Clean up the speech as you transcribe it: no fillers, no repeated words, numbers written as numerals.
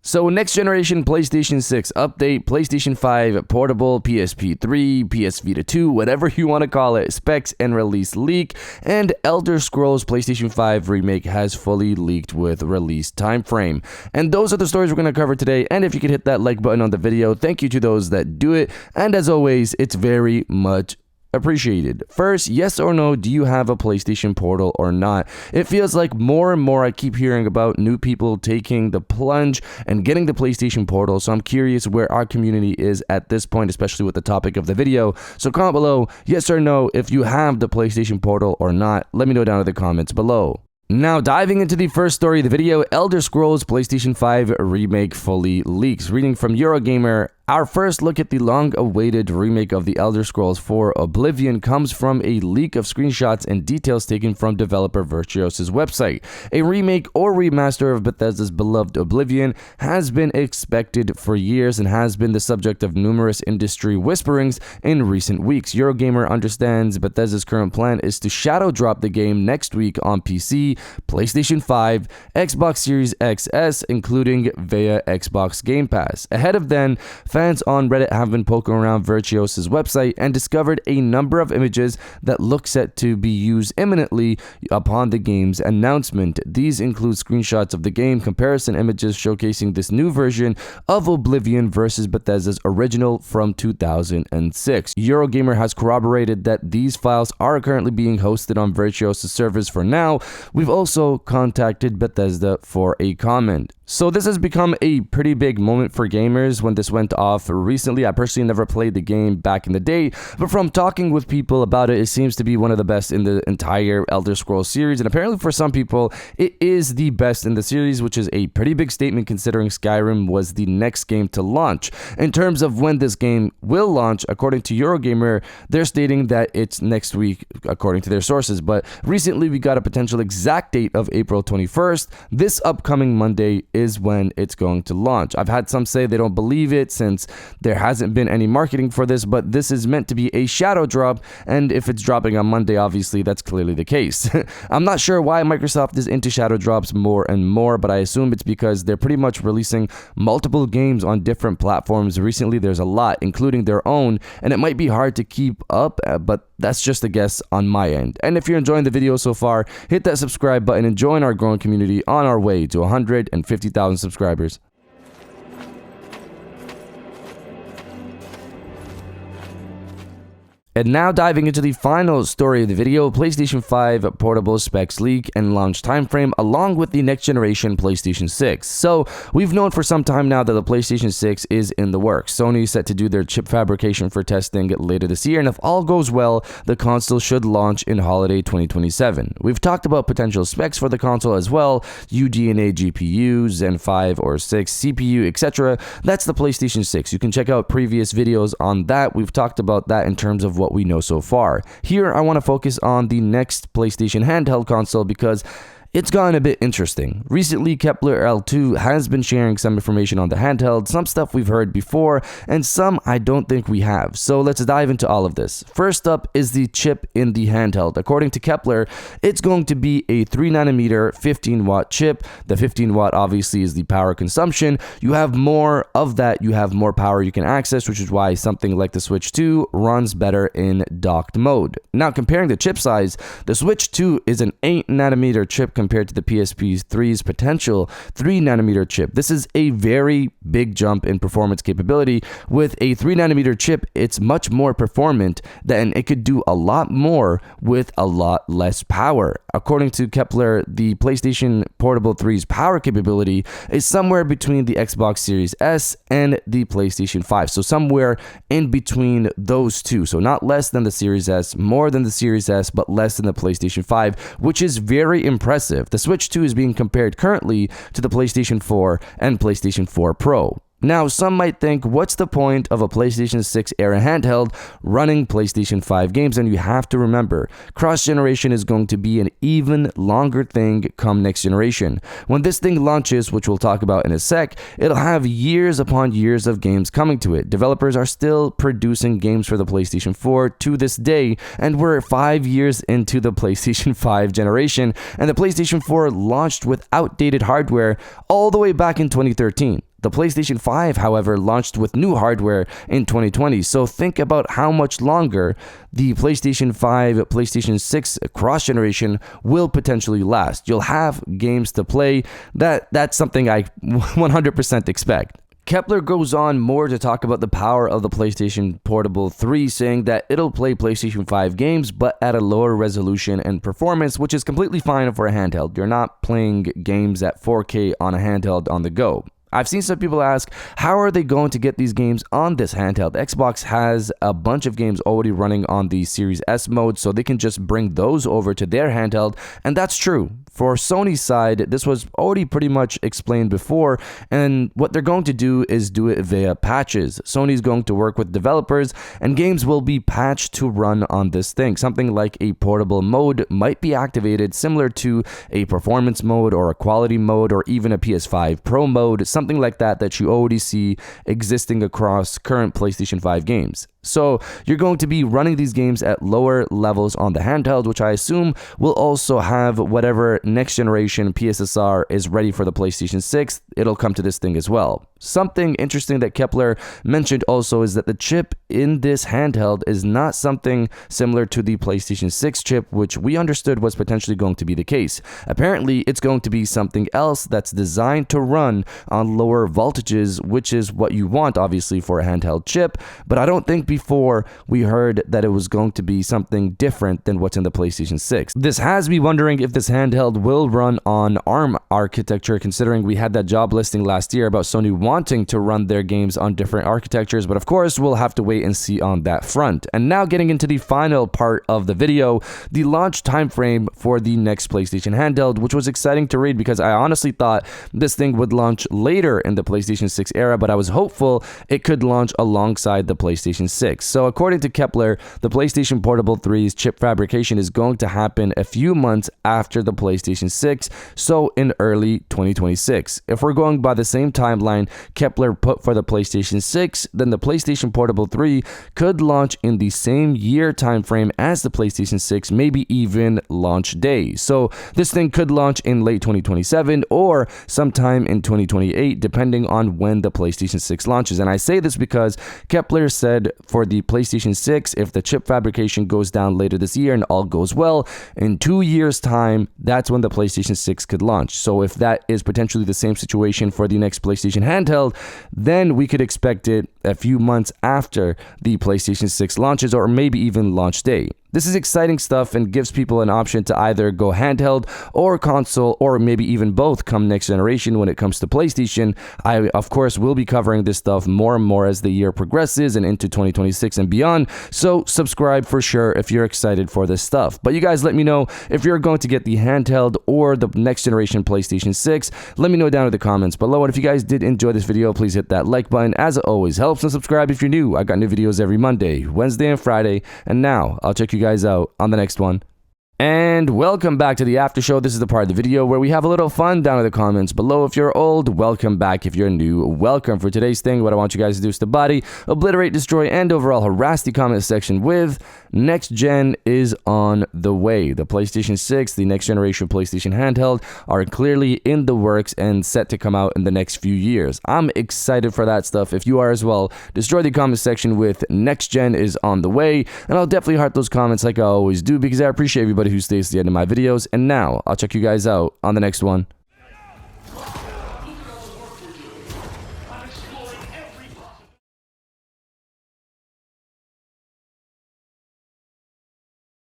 So next generation PlayStation 6 update, PlayStation 5 portable, PSP3, PS Vita 2, whatever you want to call it, specs and release leak, and Elder Scrolls PlayStation 5 Remake has fully leaked with release timeframe. And those are the stories we're going to cover today, and if you could hit that like button on the video, thank you to those that do it, and as always, it's very much appreciated. First, yes or no, do you have a PlayStation Portal or not? It feels like more and more I keep hearing about new people taking the plunge and getting the PlayStation Portal, so I'm curious where our community is at this point, especially with the topic of the video. So comment below, yes or no, if you have the PlayStation Portal or not. Let me know down in the comments below. Now, diving into the first story of the video, Elder Scrolls PlayStation 5 Remake fully leaks. Reading from Eurogamer, our first look at the long-awaited remake of the Elder Scrolls 4 Oblivion comes from a leak of screenshots and details taken from developer Virtuos's website. A remake or remaster of Bethesda's beloved Oblivion has been expected for years and has been the subject of numerous industry whisperings in recent weeks. Eurogamer understands Bethesda's current plan is to shadow drop the game next week on PC, PlayStation 5, Xbox Series XS, including via Xbox Game Pass. Ahead of then, fans on Reddit have been poking around Virtuos's website and discovered a number of images that look set to be used imminently upon the game's announcement. These include screenshots of the game, comparison images showcasing this new version of Oblivion versus Bethesda's original from 2006. Eurogamer has corroborated that these files are currently being hosted on Virtuos's servers for now. We've also contacted Bethesda for a comment. So this has become a pretty big moment for gamers when this went off recently. I personally never played the game back in the day, but from talking with people about it, it seems to be one of the best in the entire Elder Scrolls series, and apparently for some people, it is the best in the series, which is a pretty big statement considering Skyrim was the next game to launch. In terms of when this game will launch, according to Eurogamer, they're stating that it's next week, according to their sources, but recently we got a potential exact date of April 21st. This upcoming Monday is when it's going to launch. I've had some say they don't believe it since there hasn't been any marketing for this, but this is meant to be a shadow drop, and if it's dropping on Monday, obviously that's clearly the case. I'm not sure why Microsoft is into shadow drops more and more, but I assume it's because they're pretty much releasing multiple games on different platforms. Recently, there's a lot, including their own, and it might be hard to keep up, but that's just a guess on my end. And if you're enjoying the video so far, hit that subscribe button and join our growing community on our way to 150,000 subscribers. And now diving into the final story of the video, PlayStation 5 portable specs leak and launch timeframe along with the next generation PlayStation 6. So we've known for some time now that the PlayStation 6 is in the works. Sony is set to do their chip fabrication for testing later this year, and if all goes well, the console should launch in holiday 2027. We've talked about potential specs for the console as well, UDNA GPU, Zen 5 or 6, CPU, etc. That's the PlayStation 6. You can check out previous videos on that. We've talked about that in terms of what we know so far. Here, I want to focus on the next PlayStation handheld console because it's gotten a bit interesting. Recently, Kepler L2 has been sharing some information on the handheld, some stuff we've heard before, and some I don't think we have. So let's dive into all of this. First up is the chip in the handheld. According to Kepler, it's going to be a 3nm 15-watt chip. The 15-watt obviously is the power consumption. You have more of that, you have more power you can access, which is why something like the Switch 2 runs better in docked mode. Now, comparing the chip size, the Switch 2 is an 8nm chip compared to the PSP3's potential 3nm chip. This is a very big jump in performance capability. With a 3nm chip, it's much more performant, and it could do a lot more with a lot less power. According to Kepler, the PlayStation Portable 3's power capability is somewhere between the Xbox Series S and the PlayStation 5. So somewhere in between those two. So not less than the Series S, more than the Series S, but less than the PlayStation 5, which is very impressive. The Switch 2 is being compared currently to the PlayStation 4 and PlayStation 4 Pro. Now, some might think, what's the point of a PlayStation 6 era handheld running PlayStation 5 games? And you have to remember, cross-generation is going to be an even longer thing come next generation. When this thing launches, which we'll talk about in a sec, it'll have years upon years of games coming to it. Developers are still producing games for the PlayStation 4 to this day, and we're 5 years into the PlayStation 5 generation, and the PlayStation 4 launched with outdated hardware all the way back in 2013. The PlayStation 5, however, launched with new hardware in 2020, so think about how much longer the PlayStation 5, PlayStation 6 cross-generation will potentially last. You'll have games to play. That's something I 100% expect. Kepler goes on more to talk about the power of the PlayStation Portable 3, saying that it'll play PlayStation 5 games, but at a lower resolution and performance, which is completely fine for a handheld. You're not playing games at 4K on a handheld on the go. I've seen some people ask, how are they going to get these games on this handheld? Xbox has a bunch of games already running on the Series S mode, so they can just bring those over to their handheld, and that's true. For Sony's side, this was already pretty much explained before, and what they're going to do is do it via patches. Sony's going to work with developers, and games will be patched to run on this thing. Something like a portable mode might be activated, similar to a performance mode or a quality mode or even a PS5 Pro mode, something like that you already see existing across current PlayStation 5 games. So you're going to be running these games at lower levels on the handheld, which I assume will also have whatever next generation PSSR is ready for the PlayStation 6. It'll come to this thing as well. Something interesting that Kepler mentioned also is that the chip in this handheld is not something similar to the PlayStation 6 chip, which we understood was potentially going to be the case. Apparently, it's going to be something else that's designed to run on lower voltages, which is what you want, obviously, for a handheld chip, but I don't think before we heard that it was going to be something different than what's in the PlayStation 6. This has me wondering if this handheld will run on ARM architecture, considering we had that job listing last year about Sony wanting to run their games on different architectures, but of course we'll have to wait and see on that front. And now getting into the final part of the video, the launch timeframe for the next PlayStation handheld, which was exciting to read because I honestly thought this thing would launch later in the PlayStation 6 era, but I was hopeful it could launch alongside the PlayStation 6. So according to Kepler, the PlayStation Portable 3's chip fabrication is going to happen a few months after the PlayStation 6, so in early 2026. If we're going by the same timeline Kepler put for the PlayStation 6, then the PlayStation Portable 3 could launch in the same year timeframe as the PlayStation 6, maybe even launch day. So this thing could launch in late 2027 or sometime in 2028, depending on when the PlayStation 6 launches. And I say this because Kepler said for the PlayStation 6, if the chip fabrication goes down later this year and all goes well, in 2 years' time, that's when the PlayStation 6 could launch. So if that is potentially the same situation for the next PlayStation handheld, then we could expect it a few months after the PlayStation 6 launches, or maybe even launch day. This is exciting stuff and gives people an option to either go handheld or console, or maybe even both come next generation when it comes to PlayStation. I, of course, will be covering this stuff more and more as the year progresses and into 2026 and beyond, so subscribe for sure if you're excited for this stuff. But you guys let me know if you're going to get the handheld or the next generation PlayStation 6. Let me know down in the comments below, and if you guys did enjoy this video, please hit that like button as it always helps, and subscribe if you're new. I got new videos every Monday, Wednesday, and Friday, and now I'll check you guys out on the next one. And welcome back to the after show. This is the part of the video where we have a little fun down in the comments below. If you're old, welcome back. If you're new, welcome. For today's thing, what I want you guys to do is to body, obliterate, destroy, and overall harass the comment section with next gen is on the way. The PlayStation 6, the next generation PlayStation handheld are clearly in the works and set to come out in the next few years. I'm excited for that stuff. If you are as well, destroy the comment section with next gen is on the way, and I'll definitely heart those comments like I always do because I appreciate everybody who stays to the end of my videos. And now I'll check you guys out on the next one.